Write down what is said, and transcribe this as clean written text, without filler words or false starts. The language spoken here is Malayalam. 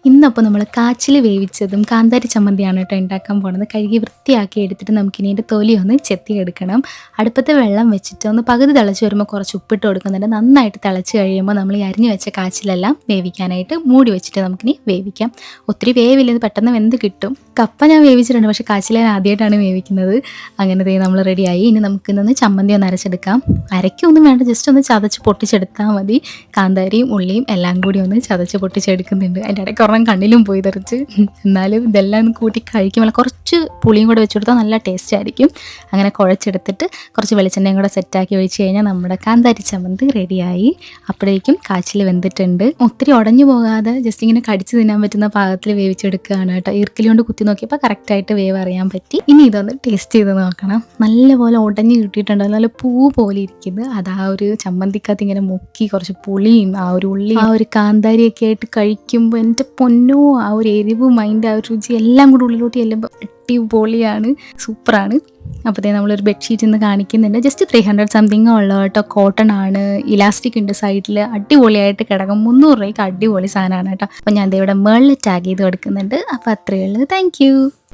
ഇന്നപ്പോൾ നമ്മൾ കാച്ചിൽ വേവിച്ചതും കാന്താരി ചമ്മന്തിയാണ് കേട്ടോ ഉണ്ടാക്കാൻ പോണത്. കഴുകി വൃത്തിയാക്കി എടുത്തിട്ട് നമുക്കിനി ഇതിൻ്റെ തൊലി ഒന്ന് ചെത്തിയെടുക്കണം. അടുപ്പത്ത് വെള്ളം വെച്ചിട്ട് ഒന്ന് പകുതി തിളച്ച് വരുമ്പോൾ കുറച്ച് ഉപ്പിട്ട് കൊടുക്കുന്നുണ്ട്. നന്നായിട്ട് തിളച്ച് കഴിയുമ്പോൾ നമ്മൾ ഈ അരിഞ്ഞു വെച്ച കാച്ചിലെല്ലാം വേവിക്കാനായിട്ട് മൂടി വെച്ചിട്ട് നമുക്കിനി വേവിക്കാം. ഒത്തിരി വേവില്ല, ഇത് പെട്ടെന്ന് വെന്ത് കിട്ടും. കപ്പ ഞാൻ വേവിച്ചിട്ടുണ്ട്, പക്ഷേ കാച്ചിൽ ഞാൻ ആദ്യമായിട്ടാണ് വേവിക്കുന്നത്. അങ്ങനെ നമ്മൾ റെഡിയായി. ഇനി നമുക്കിന്ന് ചമ്മന്തി ഒന്ന് അരച്ചെടുക്കാം. അരയ്ക്കൊന്നും വേണ്ട, ജസ്റ്റ് ഒന്ന് ചതച്ച് പൊട്ടിച്ചെടുത്താൽ മതി. കാന്താരിയും ഉള്ളിയും എല്ലാം കൂടി ഒന്ന് ചതച്ച് പൊട്ടിച്ചെടുക്കുന്നുണ്ട്. അതിൻ്റെ ഇടയ്ക്ക് കണ്ണിലും പോയി തെറിച്ച്. എന്നാലും ഇതെല്ലാം കൂട്ടി കഴിക്കുമ്പോൾ കുറച്ച് പുളിയും കൂടെ വെച്ച് കൊടുത്താൽ നല്ല ടേസ്റ്റ് ആയിരിക്കും. അങ്ങനെ കുഴച്ചെടുത്തിട്ട് കുറച്ച് വെളിച്ചെണ്ണയും കൂടെ സെറ്റാക്കി ഒഴിച്ച് കഴിഞ്ഞാൽ നമ്മുടെ കാന്താരി ചമ്മന്തി റെഡിയായി. അപ്പോഴേക്കും കാച്ചിൽ വെന്തിട്ടുണ്ട്. ഒത്തിരി ഉടഞ്ഞു പോകാതെ ജസ്റ്റ് ഇങ്ങനെ കടിച്ച് തിന്നാൻ പറ്റുന്ന പാകത്തിൽ വേവിച്ചെടുക്കുകയാണ് കേട്ടോ. ഈർക്കിലി കൊണ്ട് കുത്തി നോക്കിയപ്പോൾ കറക്റ്റായിട്ട് വേവ് അറിയാൻ പറ്റി. ഇനി ഇതൊന്ന് ടേസ്റ്റ് ചെയ്ത് നോക്കണം. നല്ലപോലെ ഉടഞ്ഞ് കിട്ടിയിട്ടുണ്ട്, നല്ല പൂ പോലെ ഇരിക്കുന്നത്. അത് ആ ഒരു ചമ്മന്തിക്കകത്ത് ഇങ്ങനെ മുക്കി കുറച്ച് പുളിയും ആ ഒരു ഉള്ളി ആ ഒരു കാന്താരിയൊക്കെ ആയിട്ട് കഴിക്കുമ്പോൾ എൻ്റെ പൊന്നോ, ആ ഒരു എരിവും അതിൻ്റെ ആ ഒരു രുചി എല്ലാം കൂടി ഉള്ളിലോട്ട് ചെല്ലുമ്പോൾ അടിപൊളിയാണ്, സൂപ്പറാണ്. അപ്പോഴത്തേ നമ്മളൊരു ബെഡ്ഷീറ്റ് ഇന്ന് കാണിക്കുന്നുണ്ട്. ജസ്റ്റ് 300 സംതിങ് ഉള്ള കേട്ടോ. കോട്ടൺ ആണ്, ഇലാസ്റ്റിക് ഉണ്ട് സൈഡിൽ, അടിപൊളിയായിട്ട് കിടക്കും. 300 രൂപയ്ക്ക് അടിപൊളി സാധനമാണ് കേട്ടോ. അപ്പോൾ ഞാൻ ഇവിടെ മേളിൽ ടാഗ് ചെയ്ത് കൊടുക്കുന്നുണ്ട്. അപ്പോൾ അത്രയേ ഉള്ളൂ. താങ്ക്